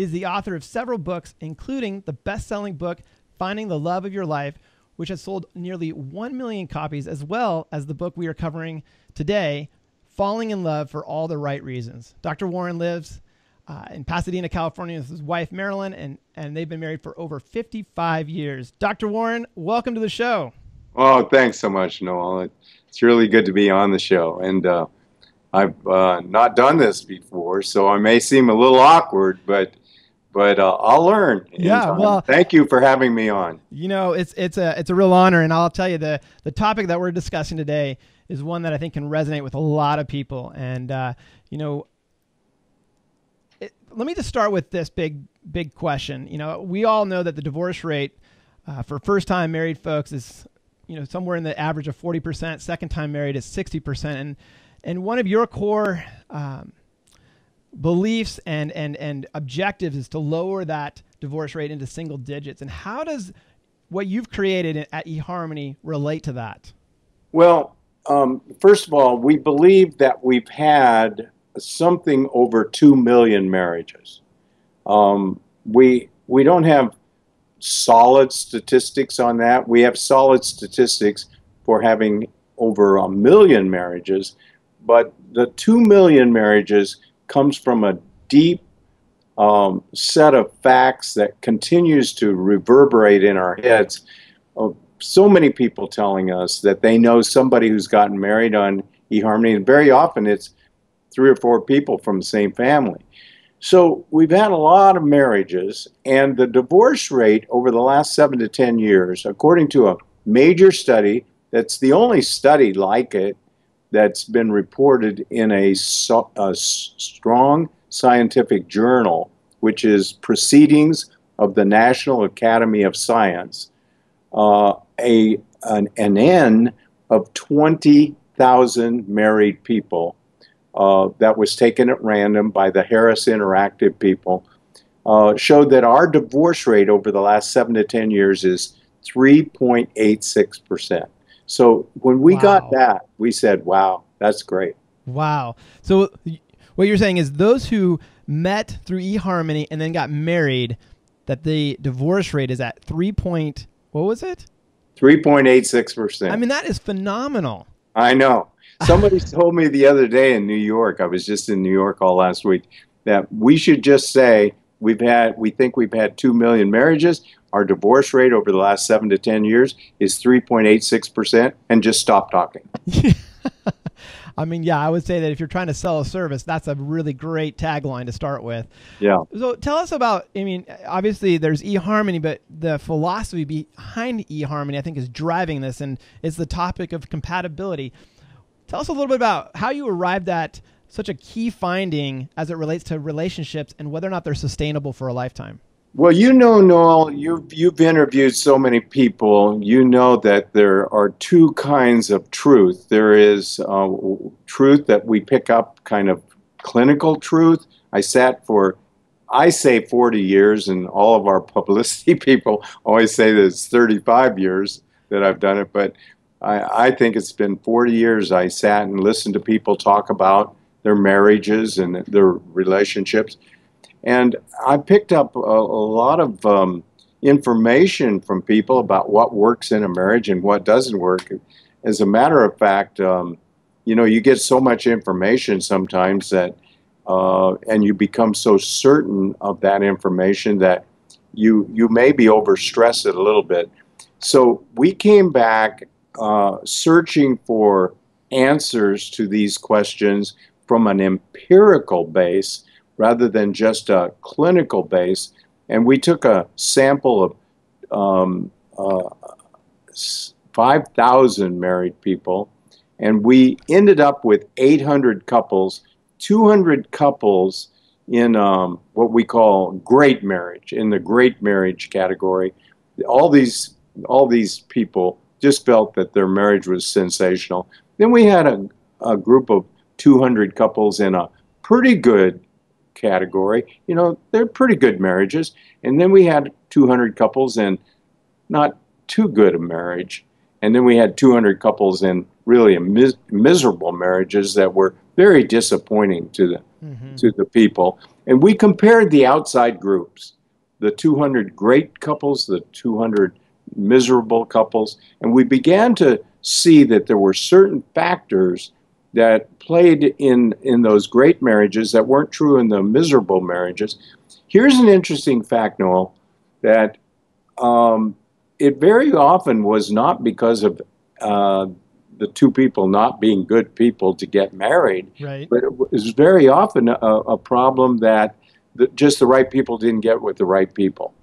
He's the author of several books, including the best-selling book, Finding the Love of Your Life, which has sold nearly 1 million copies, as well as the book we are covering today, Falling in Love for All the Right Reasons. Dr. Warren lives in Pasadena, California with his wife, Marilyn, and they've been married for over 55 years. Dr. Warren, welcome to the show. Oh, thanks so much, Noel. It's really good to be on the show. And I've not done this before, so I may seem a little awkward, but I'll learn in time. Well, thank you for having me on. You know, it's a real honor, and I'll tell you, the topic that we're discussing today is one that I think can resonate with a lot of people. And you know, let me just start with this big question. You know, we all know that the divorce rate for first-time married folks is, you know, somewhere in the average of 40%. Second-time married is 60%. And one of your core beliefs and objectives is to lower that divorce rate into single digits. And how does what you've created at eHarmony relate to that? Well, first of all, we believe that we've had something over 2 million marriages. We don't have solid statistics on that. We have solid statistics for having over 1 million marriages, but the 2 million marriages comes from a deep set of facts that continues to reverberate in our heads. So many people telling us that they know somebody who's gotten married on eHarmony, and very often it's 3 or 4 people from the same family. So we've had a lot of marriages, and the divorce rate over the last 7 to 10 years, according to a major study, that's the only study like it that's been reported in a strong scientific journal, which is Proceedings of the National Academy of Science, an N of 20,000 married people that was taken at random by the Harris Interactive people, showed that our divorce rate over the last 7 to 10 years is 3.86%. So when we got that, we said, wow, that's great. Wow. So what you're saying is those who met through eHarmony and then got married, that the divorce rate is at what was it? 3.86%. I mean, that is phenomenal. I know. Somebody told me the other day in New York, I was just in New York all last week, that we should just say we think we've had 2 million marriages. Our divorce rate over the last 7 to 10 years is 3.86%, and just stop talking. I mean, yeah, I would say that if you're trying to sell a service, that's a really great tagline to start with. Yeah. So tell us about, I mean, obviously there's eHarmony, but the philosophy behind eHarmony, I think, is driving this, and it's the topic of compatibility. Tell us a little bit about how you arrived at such a key finding as it relates to relationships and whether or not they're sustainable for a lifetime. Well, you know, Noel, you've interviewed so many people. You know that there are 2 kinds of truth. There is truth that we pick up, kind of clinical truth. I say 40 years, and all of our publicity people always say that it's 35 years that I've done it, but I think it's been 40 years I sat and listened to people talk about their marriages and their relationships. And I picked up a lot of information from people about what works in a marriage and what doesn't work. As a matter of fact, you know, you get so much information sometimes that, and you become so certain of that information that you may be overstressed it a little bit. So we came back searching for answers to these questions from an empirical base rather than just a clinical base. And we took a sample of 5,000 married people, and we ended up with 800 couples, 200 couples in what we call great marriage, in the great marriage category. All these people just felt that their marriage was sensational. Then we had a group of 200 couples in a pretty good category. You know, they're pretty good marriages. And then we had 200 couples in not too good a marriage. And then we had 200 couples in really miserable marriages that were very disappointing to the people. And we compared the outside groups, the 200 great couples, the 200 miserable couples, and we began to see that there were certain factors that played in those great marriages that weren't true in the miserable marriages. Here's an interesting fact, Noel, that it very often was not because of the two people not being good people to get married, Right. but it was very often a problem that just the right people didn't get with the right people.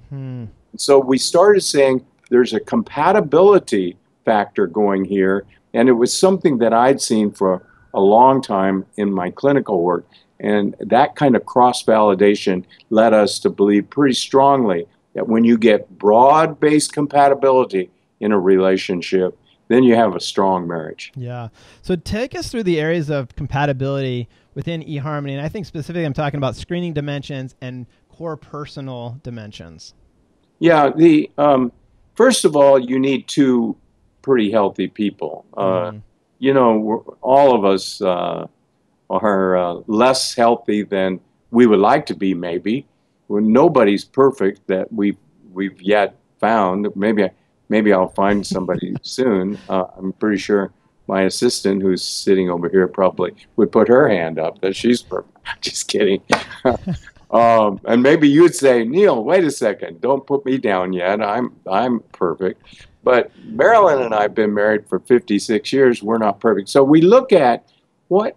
So we started saying there's a compatibility factor going here, and it was something that I'd seen for a long time in my clinical work, and that kind of cross-validation led us to believe pretty strongly that when you get broad-based compatibility in a relationship, then you have a strong marriage. Yeah. So take us through the areas of compatibility within eHarmony, and I think specifically I'm talking about screening dimensions and core personal dimensions. Yeah, first of all, you need two pretty healthy people. You know, all of us are less healthy than we would like to be, maybe. Well, nobody's perfect that we've yet found. Maybe I'll find somebody soon. I'm pretty sure my assistant, who's sitting over here, probably would put her hand up that she's perfect. Just kidding. And maybe you'd say, Neil, wait a second, don't put me down yet. I'm perfect. But Marilyn and I have been married for 56 years. We're not perfect. So we look at what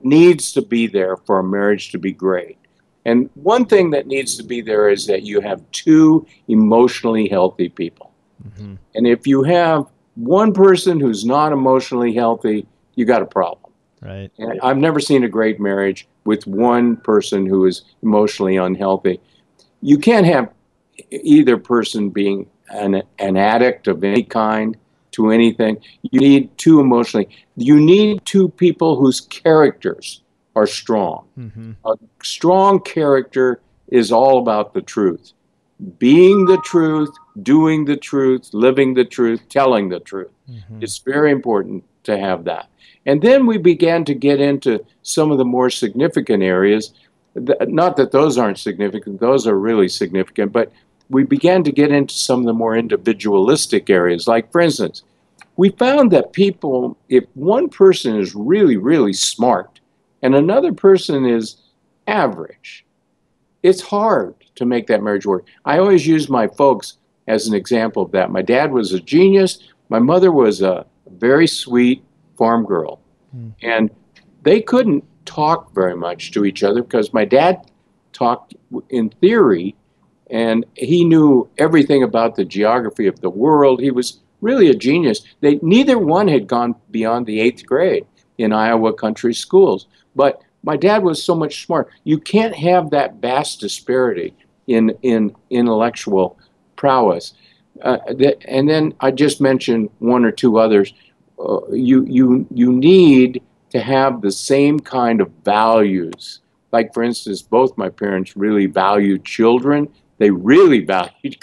needs to be there for a marriage to be great. And one thing that needs to be there is that you have two emotionally healthy people. And if you have one person who's not emotionally healthy, you got a problem. Right. And I've never seen a great marriage with one person who is emotionally unhealthy. You can't have either person being an addict of any kind to anything. You need two emotionally. You need two people whose characters are strong. A strong character is all about the truth. Being the truth, doing the truth, living the truth, telling the truth. It's very important to have that. And then we began to get into some of the more significant areas. Not that those aren't significant, those are really significant, but we began to get into some of the more individualistic areas. Like, for instance, we found that people, if one person is really, really smart and another person is average, it's hard to make that marriage work. I always use my folks as an example of that. My dad was a genius. My mother was a very sweet farm girl. And they couldn't talk very much to each other because my dad talked in theory, and he knew everything about the geography of the world. He was really a genius. Neither one had gone beyond the 8th grade in Iowa country schools. But my dad was so much smart. You can't have that vast disparity in intellectual prowess. And then I just mentioned one or two others. You need to have the same kind of values. Like, for instance, both my parents really valued children. They really valued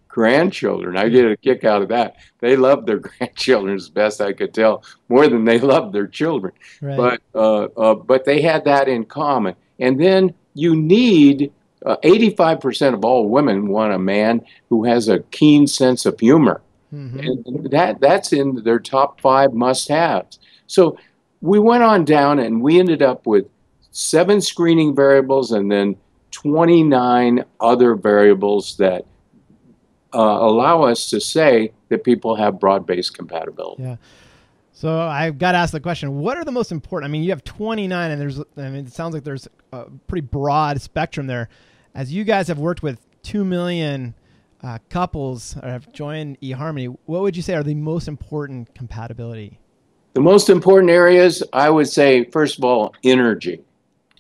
grandchildren. I get a kick out of that. They loved their grandchildren, as best I could tell, more than they loved their children. Right. But they had that in common. And then you need 85% of all women want a man who has a keen sense of humor. And that's in their top 5 must-haves. So we went on down and we ended up with 7 screening variables and then 29 other variables that allow us to say that people have broad-based compatibility. Yeah. So I've got to ask the question, what are the most important? I mean, you have 29 and it sounds like there's a pretty broad spectrum there. As you guys have worked with 2 million couples or have joined eHarmony, what would you say are the most important compatibility? The most important areas, I would say, first of all, energy.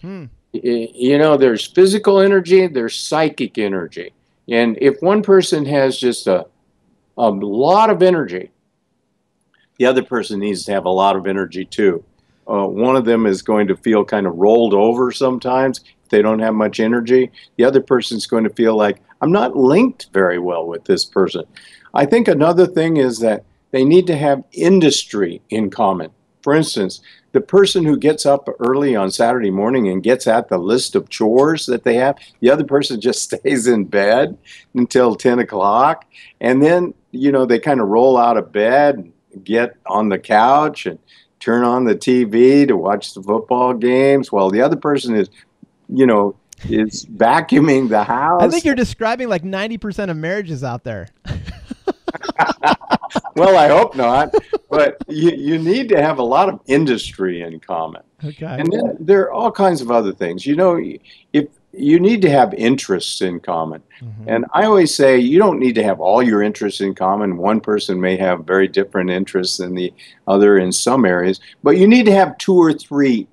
You know, there's physical energy, there's psychic energy. And if one person has just a lot of energy, the other person needs to have a lot of energy too. One of them is going to feel kind of rolled over sometimes if they don't have much energy. The other person's going to feel like, I'm not linked very well with this person. I think another thing is that they need to have industry in common. For instance, the person who gets up early on Saturday morning and gets at the list of chores that they have, the other person just stays in bed until 10 o'clock. And then, they kind of roll out of bed and get on the couch and turn on the TV to watch the football games while the other person is vacuuming the house. I think you're describing like 90% of marriages out there. Well, I hope not, but you need to have a lot of industry in common. Okay. And then there are all kinds of other things. If you need to have interests in common. Mm-hmm. And I always say you don't need to have all your interests in common. One person may have very different interests than the other in some areas, but you need to have 2 or 3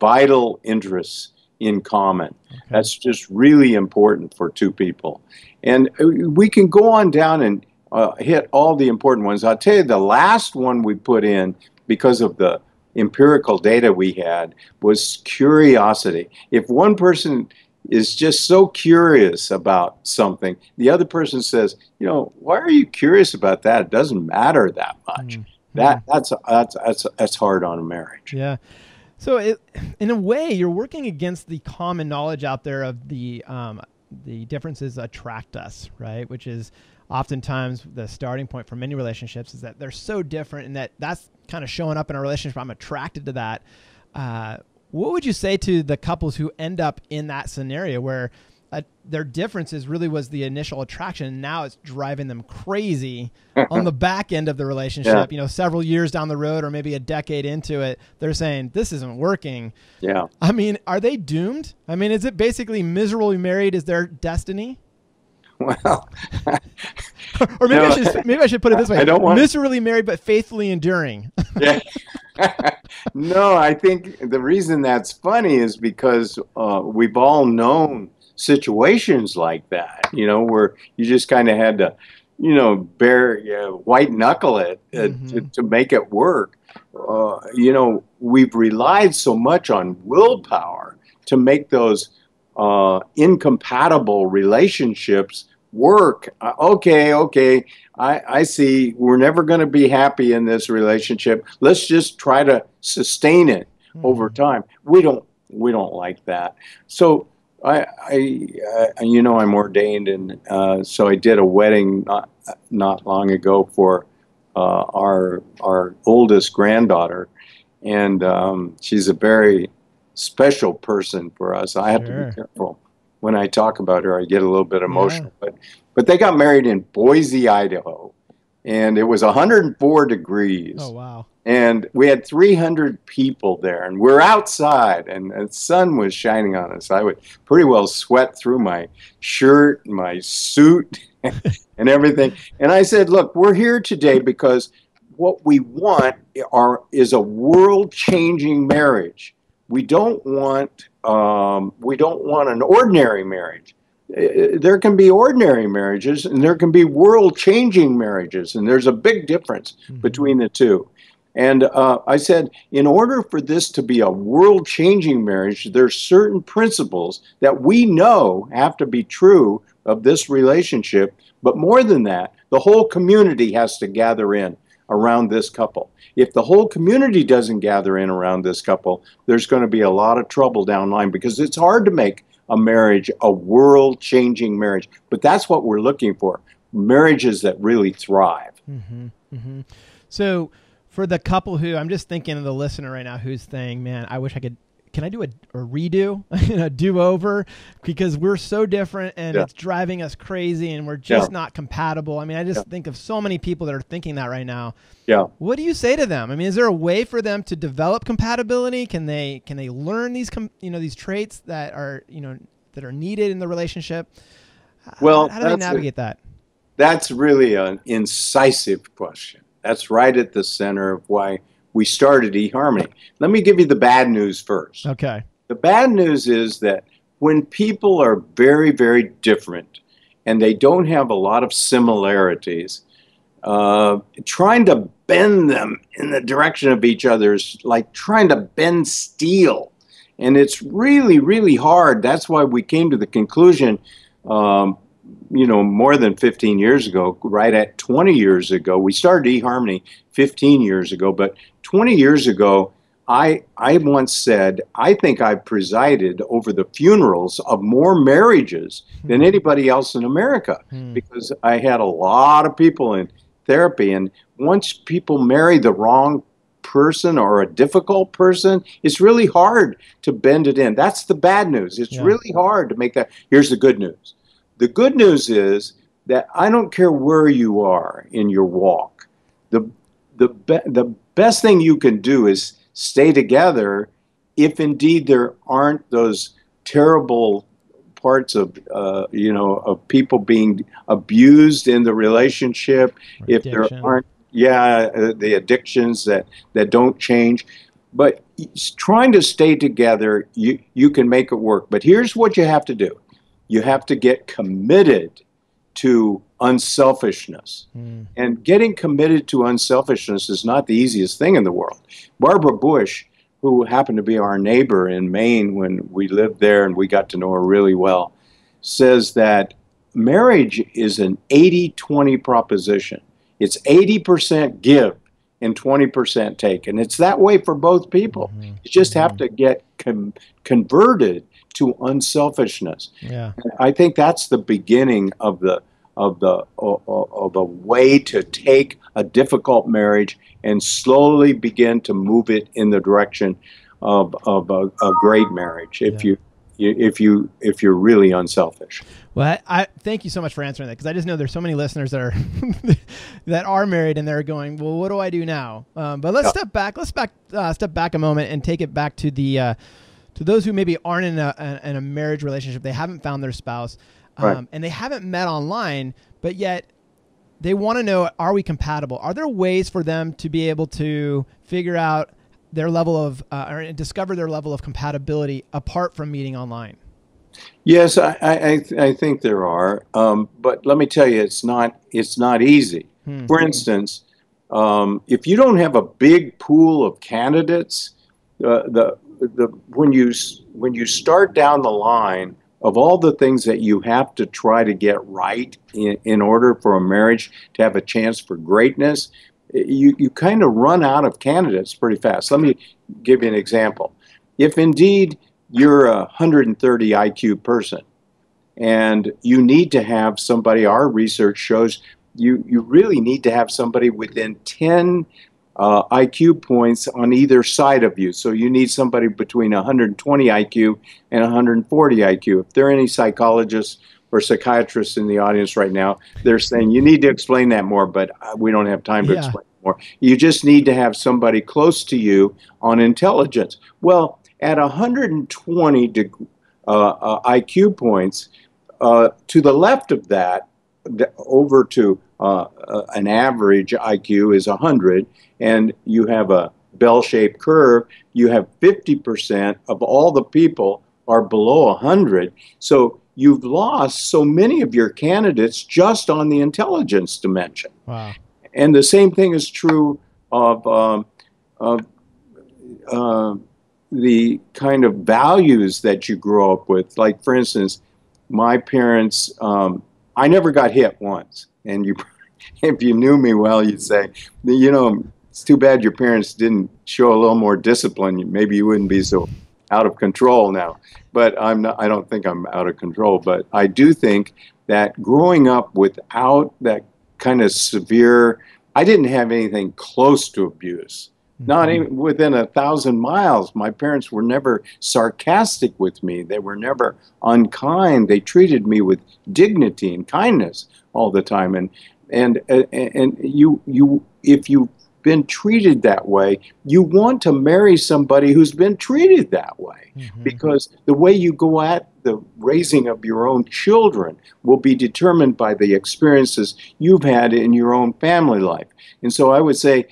vital interests in common. Okay. That's just really important for 2 people. And we can go on down and hit all the important ones. I'll tell you, the last one we put in, because of the empirical data we had, was curiosity. If one person is just so curious about something, the other person says, why are you curious about that? It doesn't matter that much. Mm-hmm. That's hard on a marriage. Yeah. So in a way, you're working against the common knowledge out there of the differences attract us, right? Which is oftentimes the starting point for many relationships, is that they're so different, and that's kind of showing up in a relationship. I'm attracted to that. What would you say to the couples who end up in that scenario where their differences really was the initial attraction, and now it's driving them crazy on the back end of the relationship? Yeah. Several years down the road, or maybe a decade into it, they're saying, this isn't working. Yeah. I mean, are they doomed? I mean, is it basically miserably married is their destiny? Well, or maybe I should put it this way: miserably married but faithfully enduring. Yeah. No, I think the reason that's funny is because we've all known situations like that, where you just kind of had to, white knuckle it to make it work. We've relied so much on willpower to make those incompatible relationships work. Okay, I see we're never going to be happy in this relationship. Let's just try to sustain it over time. We don't like that. So I'm ordained, and so I did a wedding not long ago for our oldest granddaughter, and she's a very special person for us. I have to be careful when I talk about her. I get a little bit emotional, but they got married in Boise, Idaho, and it was 104 degrees. Oh, wow. And we had 300 people there, and we're outside, and the sun was shining on us. I would pretty well sweat through my shirt, my suit, and everything. And I said, look, we're here today because what we want is a world-changing marriage. We don't want an ordinary marriage. There can be ordinary marriages, and there can be world-changing marriages, and there's a big difference between the two. And I said, in order for this to be a world-changing marriage, there's certain principles that we know have to be true of this relationship. But more than that, the whole community has to gather in around this couple. If the whole community doesn't gather in around this couple, there's going to be a lot of trouble down the line, because it's hard to make a marriage a world-changing marriage. But that's what we're looking for, marriages that really thrive. Mm-hmm, mm-hmm. So for the couple who, I'm just thinking of the listener right now who's saying, man, I wish I could, can I do a redo, a do-over? Because we're so different, and it's driving us crazy, and we're just not compatible. I mean, I just think of so many people that are thinking that right now. Yeah. What do you say to them? I mean, is there a way for them to develop compatibility? Can they learn these these traits that are needed in the relationship? Well, how do they navigate that? That's really an incisive question. That's right at the center of why we started eHarmony. Let me give you the bad news first. Okay. The bad news is that when people are very, very different and they don't have a lot of similarities, trying to bend them in the direction of each other is like trying to bend steel. And it's really, really hard. That's why we came to the conclusion more than 15 years ago, right at 20 years ago. We started eHarmony 15 years ago, but 20 years ago, I once said, I think I presided over the funerals of more marriages than anybody else in America, because I had a lot of people in therapy. And once people marry the wrong person or a difficult person, it's really hard to bend it in. That's the bad news. It's really hard to make that. Here's the good news. The good news is that I don't care where you are in your walk. The best thing you can do is stay together if indeed there aren't those terrible parts of of people being abused in the relationship, if there aren't the addictions that don't change. But trying to stay together, you can make it work. But here's what you have to do. You have to get committed to unselfishness. And getting committed to unselfishness is not the easiest thing in the world. Barbara Bush, who happened to be our neighbor in Maine when we lived there and we got to know her really well, says that marriage is an 80-20 proposition. It's 80% give and 20% take. And it's that way for both people. You just have to get converted to unselfishness. Yeah. And I think that's the beginning of a way to take a difficult marriage and slowly begin to move it in the direction of a great marriage. If you're really unselfish. Well, I thank you so much for answering that, because I just know there's so many listeners that are that are married and they're going, well, what do I do now? But let's step back. Let's step back a moment and take it back to the to those who maybe aren't in a marriage relationship. They haven't found their spouse, and they haven't met online, but yet they want to know, are we compatible? Are there ways for them to be able to figure out their level of or discover their level of compatibility apart from meeting online? Yes, I think there are, but let me tell you, it's not easy. For instance, if you don't have a big pool of candidates, when you start down the line of all the things that you have to try to get right in order for a marriage to have a chance for greatness, you kind of run out of candidates pretty fast. Let me give you an example. If indeed you're a 130 IQ person and you need to have somebody, our research shows you really need to have somebody within 10 IQ points on either side of you. So you need somebody between 120 IQ and 140 IQ. If there are any psychologists or psychiatrists in the audience right now, they're saying you need to explain that more, but we don't have time to explain it more. You just need to have somebody close to you on intelligence. Well, at 120 IQ points, to the left of that, over to an average IQ is 100, and you have a bell-shaped curve, you have 50% of all the people are below 100. So you've lost so many of your candidates just on the intelligence dimension. Wow. And the same thing is true of the kind of values that you grow up with. Like, for instance, my parents, I never got hit once. And if you knew me well, you'd say, it's too bad your parents didn't show a little more discipline. Maybe you wouldn't be so out of control now. But I don't think I'm out of control. But I do think that growing up without that kind of severe, I didn't have anything close to abuse. Not even within 1,000 miles. My parents were never sarcastic with me. They were never unkind. They treated me with dignity and kindness all the time. And you, if you've been treated that way, you want to marry somebody who's been treated that way, because the way you go at the raising of your own children will be determined by the experiences you've had in your own family life. And so I would say,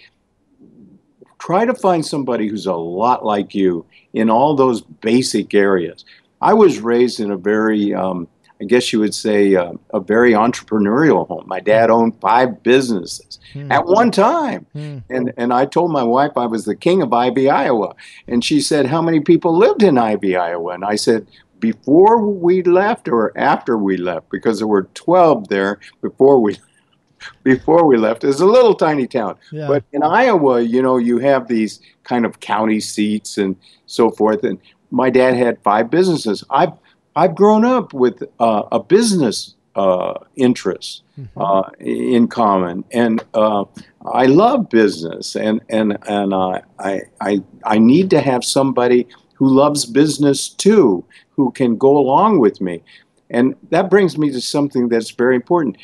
try to find somebody who's a lot like you in all those basic areas. I was raised in a very, I guess you would say, a very entrepreneurial home. My dad owned 5 businesses at one time. And I told my wife I was the king of Ivy, Iowa. And she said, how many people lived in Ivy, Iowa? And I said, before we left or after we left, because there were 12 there before we left. It's a little tiny town. Yeah. But in Iowa, you know, you have these kind of county seats and so forth. And my dad had 5 businesses. I've grown up with a business interest in common, and I love business, and I need to have somebody who loves business too, who can go along with me. And that brings me to something that's very important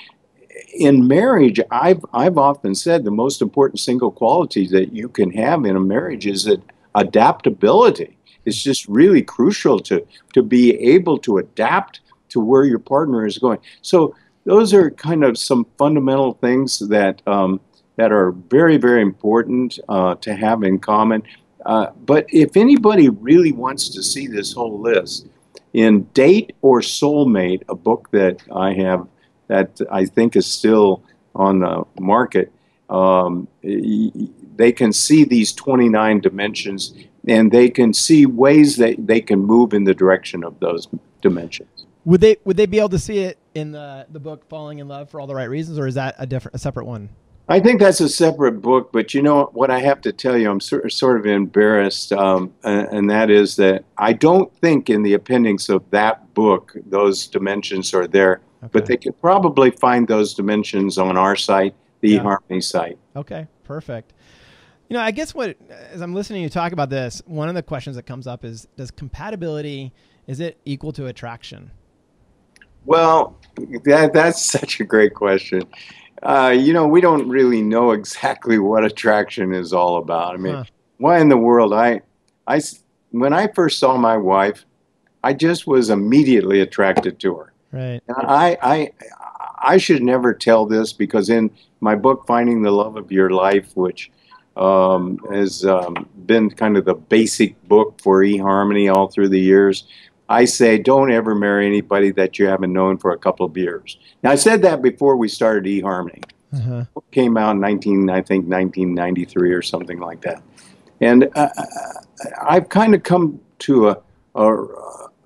in marriage. I've often said the most important single quality that you can have in a marriage is that adaptability. It's just really crucial to be able to adapt to where your partner is going. So those are kind of some fundamental things that are very, very important to have in common. But if anybody really wants to see this whole list, in Date or Soulmate, a book that I have that I think is still on the market, they can see these 29 dimensions, and they can see ways that they can move in the direction of those dimensions. Would they be able to see it in the book Falling in Love for All the Right Reasons, or is that a separate one? I think that's a separate book, but you know what I have to tell you, I'm sort of embarrassed, and that is that I don't think in the appendix of that book those dimensions are there, but they can probably find those dimensions on our site, the eHarmony site. Okay, perfect. You know, I guess as I'm listening to you talk about this, one of the questions that comes up is, does compatibility, is it equal to attraction? Well, that's such a great question. You know, we don't really know exactly what attraction is all about. I mean, why in the world? When I first saw my wife, I just was immediately attracted to her. Right. And I should never tell this, because in my book, Finding the Love of Your Life, which has been kind of the basic book for eHarmony all through the years, I say, don't ever marry anybody that you haven't known for a couple of years. Now, I said that before we started eHarmony. It came out in 1993 or something like that. And I've kind of come to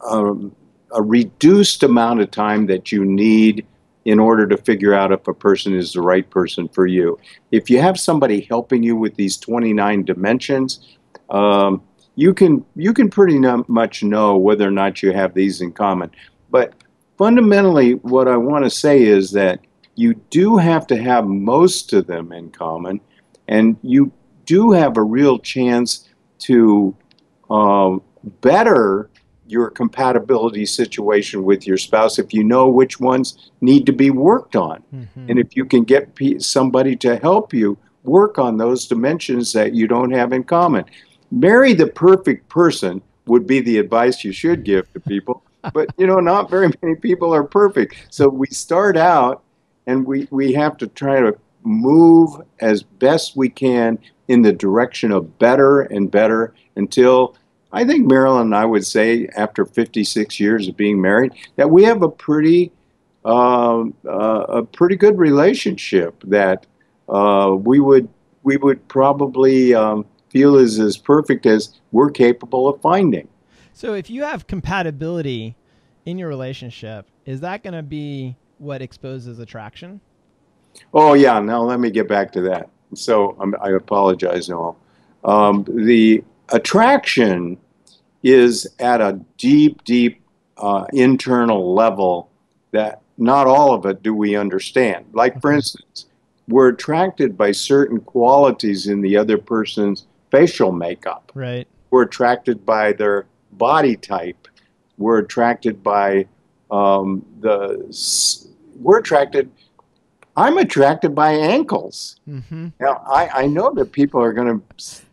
a reduced amount of time that you need in order to figure out if a person is the right person for you. If you have somebody helping you with these 29 dimensions, you can pretty much know whether or not you have these in common. But fundamentally, what I want to say is that you do have to have most of them in common, and you do have a real chance to better your compatibility situation with your spouse if you know which ones need to be worked on. And if you can get somebody to help you work on those dimensions that you don't have in common. Marry the perfect person would be the advice you should give to people. But, you know, not very many people are perfect. So we start out, and we have to try to move as best we can in the direction of better and better until, I think Marilyn and I would say, after 56 years of being married, that we have a pretty good relationship that we would probably feel is as perfect as we're capable of finding. So if you have compatibility in your relationship, is that going to be what exposes attraction? Oh, yeah. Now let me get back to that. So I apologize, Noel. The attraction is at a deep, deep internal level that not all of it do we understand. Like, for instance, we're attracted by certain qualities in the other person's facial makeup. Right. We're attracted by their body type. We're attracted by I'm attracted by ankles. Now, I know that people are going to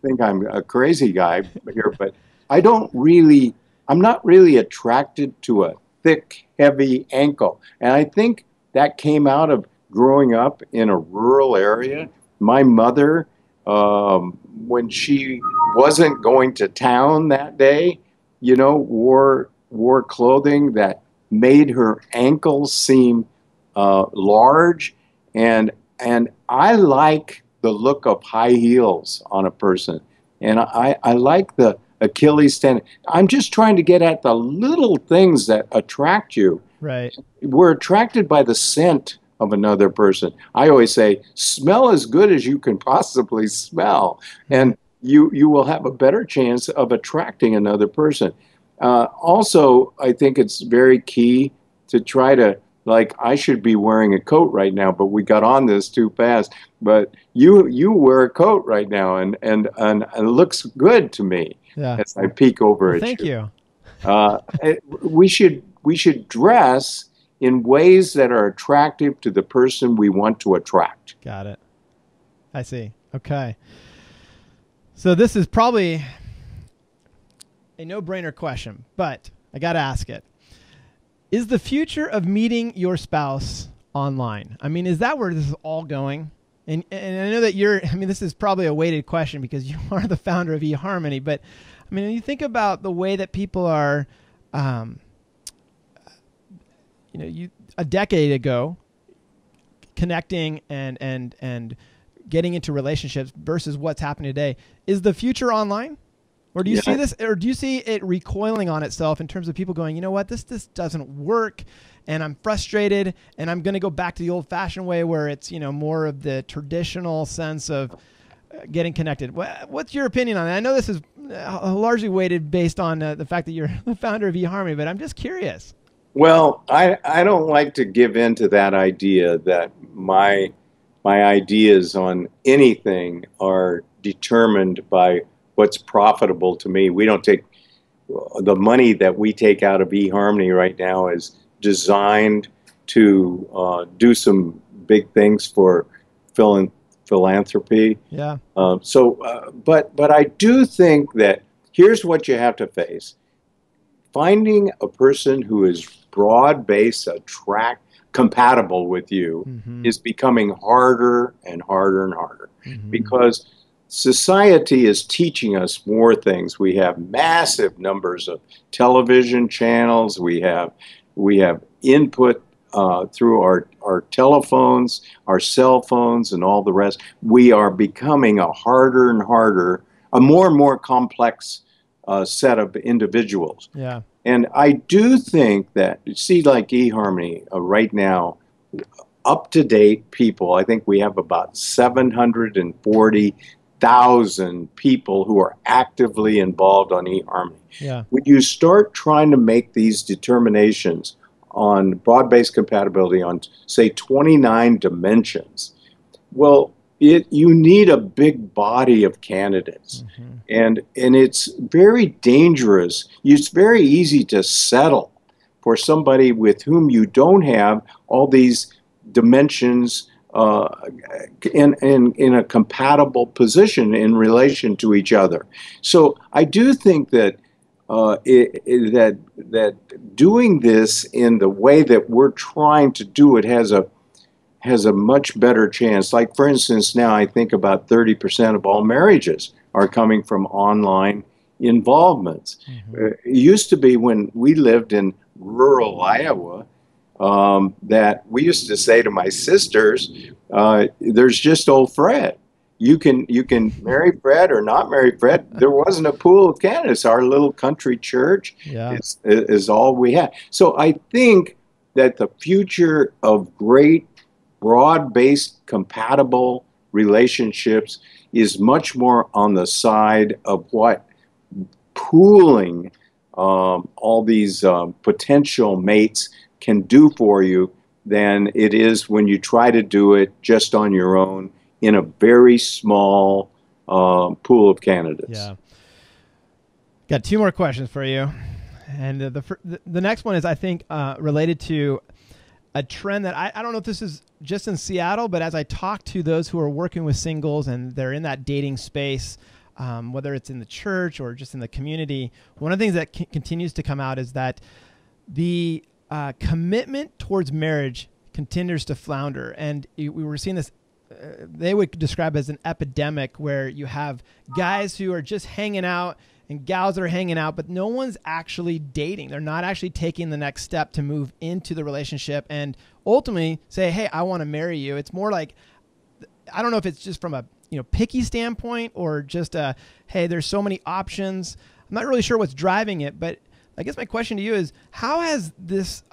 think I'm a crazy guy here, but I'm not really attracted to a thick, heavy ankle. And I think that came out of growing up in a rural area. My mother, when she wasn't going to town that day, you know, wore clothing that made her ankles seem large, and I like the look of high heels on a person, and I like the Achilles tendon. I'm just trying to get at the little things that attract you. Right. We're attracted by the scent of another person. I always say, smell as good as you can possibly smell, and you will have a better chance of attracting another person. Also, I think it's very key to try to, like, I should be wearing a coat right now, but we got on this too fast. But you wear a coat right now, and it looks good to me Yeah. as I peek over Well, at thank you. uh, we should dress in ways that are attractive to the person we want to attract. Got it. I see. Okay. So this is probably a no-brainer question, but I got to ask it. Is the future of meeting your spouse online? I mean, is that where this is all going? And I know that this is probably a weighted question because you are the founder of eHarmony, but I mean, when you think about the way that people are, a decade ago, connecting and getting into relationships versus what's happening today, is the future online? Or do you see this, or do you see it recoiling on itself in terms of people going, you know what, this doesn't work, and I'm frustrated, and I'm going to go back to the old-fashioned way where it's, more of the traditional sense of getting connected. What's your opinion on that? I know this is largely weighted based on the fact that you're the founder of eHarmony, but I'm just curious. Well, I don't like to give in to that idea that my ideas on anything are determined by what's profitable to me. We don't take the money that we take out of eHarmony right now is designed to do some big things for philanthropy. Yeah. But I do think that here's what you have to face. Finding a person who is broad-based, compatible with you is becoming harder and harder and harder because society is teaching us more things. We have massive numbers of television channels. We have input through our telephones, our cell phones, and all the rest. We are becoming a harder and harder, a more and more complex set of individuals. Yeah. And I do think that, see, like eHarmony right now, up-to-date people, I think we have about 740,000 people who are actively involved on eHarmony. Yeah. When you start trying to make these determinations on broad-based compatibility on, say, 29 dimensions, well, you need a big body of candidates. And it's very dangerous. It's very easy to settle for somebody with whom you don't have all these dimensions in a compatible position in relation to each other. So I do think that that doing this in the way that we're trying to do it has a much better chance. Like, for instance, now I think about 30% of all marriages are coming from online involvements. It used to be when we lived in rural Iowa that we used to say to my sisters, there's just old Fred. You can marry Fred or not marry Fred. There wasn't a pool of candidates. Our little country church is all we had. So I think that the future of great broad-based compatible relationships is much more on the side of what pooling all these potential mates can do for you than it is when you try to do it just on your own in a very small pool of candidates. Yeah. Got two more questions for you. And the next one is, I think, related to a trend that I don't know if this is just in Seattle, but as I talk to those who are working with singles and they're in that dating space, whether it's in the church or just in the community, one of the things that continues to come out is that the commitment towards marriage continues to flounder. And we were seeing this, they would describe as an epidemic, where you have guys who are just hanging out and gals that are hanging out, but no one's actually dating. They're not actually taking the next step to move into the relationship and ultimately say, hey, I want to marry you. It's more like, I don't know if it's just from a picky standpoint or just hey, there's so many options. not really sure what's driving it, but I guess my question to you is, how has this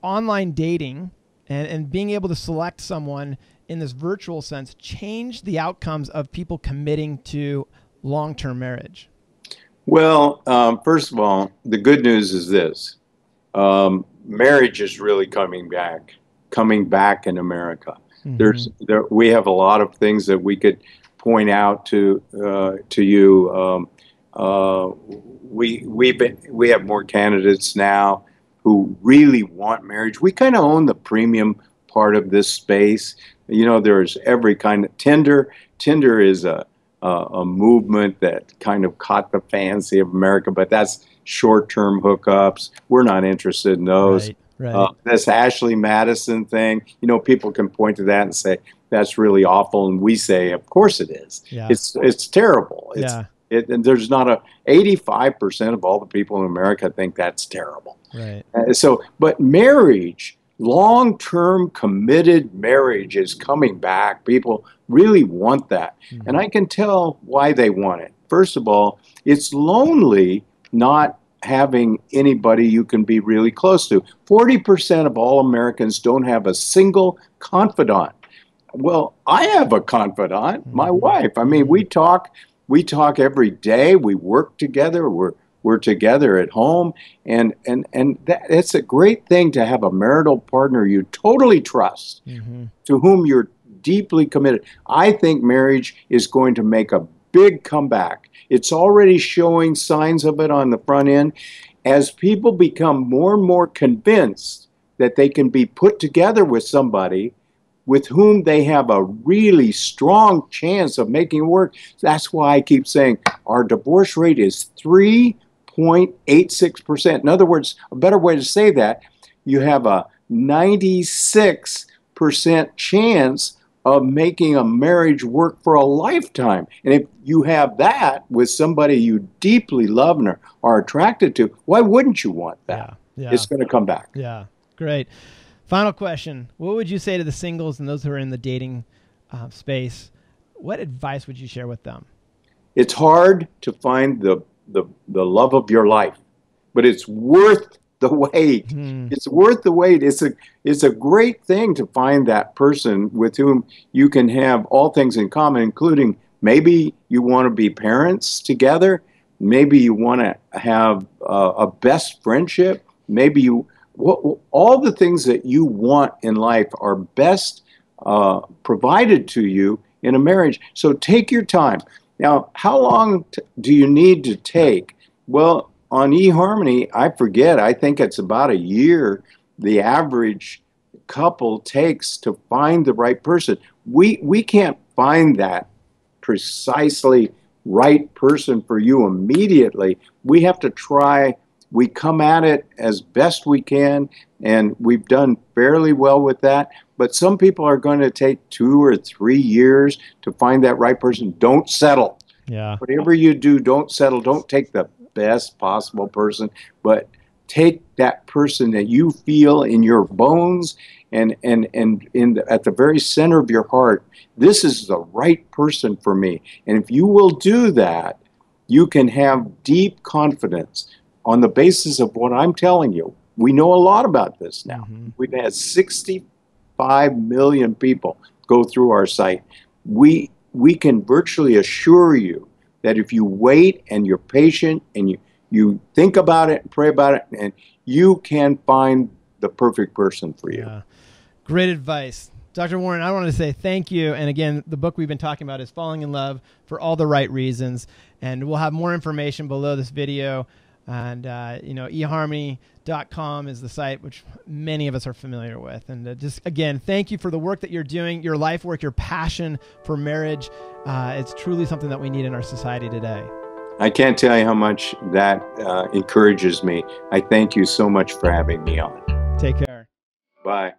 online dating and being able to select someone in this virtual sense changed the outcomes of people committing to long-term marriage? Well, first of all, the good news is this. Marriage is really coming back in America. We have a lot of things that we could point out to you. We have more candidates now who really want marriage. We kind of own the premium part of this space. You know, there's every kind of Tinder. Tinder is a movement that kind of caught the fancy of America, but that's short-term hookups. We're not interested in those. Right. This Ashley Madison thing, you know, people can point to that and say that's really awful, and we say, of course it is. Yeah. It's terrible. And there's not 85% of all the people in America think that's terrible. Right. But marriage, long-term committed marriage is coming back. People really want that. And I can tell why they want it. First of all, it's lonely not having anybody you can be really close to. 40% of all Americans don't have a single confidant. Well, I have a confidant, my wife. I mean, we talk every day. We work together. We're together at home, and it's a great thing to have a marital partner you totally trust, to whom you're deeply committed. I think marriage is going to make a big comeback. It's already showing signs of it on the front end. As people become more and more convinced that they can be put together with somebody with whom they have a really strong chance of making it work. That's why I keep saying our divorce rate is 3.86%. In other words, a better way to say that, you have a 96% chance of making a marriage work for a lifetime. And if you have that with somebody you deeply love and are attracted to, why wouldn't you want that? Yeah. It's going to come back. Yeah, great. Final question. What would you say to the singles and those who are in the dating space? What advice would you share with them? It's hard to find the love of your life, but it's worth the wait. It's worth the wait. It's a great thing to find that person with whom you can have all things in common, including maybe you want to be parents together. Maybe you want to have a best friendship. Maybe all the things that you want in life are best provided to you in a marriage. So take your time. Now, how long do you need to take? Well, on eHarmony, I forget, I think it's about a year the average couple takes to find the right person. We can't find that precisely right person for you immediately. We have to try. We come at it as best we can, and we've done fairly well with that. But some people are going to take 2 or 3 years to find that right person. Don't settle. Yeah. Whatever you do, don't settle. Don't take the best possible person, but take that person that you feel in your bones and at the very center of your heart. This is the right person for me. And if you will do that, you can have deep confidence on the basis of what I'm telling you. We know a lot about this now. We've had 65 million people go through our site. We can virtually assure you that if you wait and you're patient and you think about it and pray about it, and you can find the perfect person for you. Yeah. Great advice. Dr. Warren, I want to say thank you. And again, the book we've been talking about is Falling in Love for All the Right Reasons. And we'll have more information below this video. And, eHarmony.com is the site, which many of us are familiar with. And just, again, thank you for the work that you're doing, your life work, your passion for marriage. It's truly something that we need in our society today. I can't tell you how much that encourages me. I thank you so much for having me on. Take care. Bye.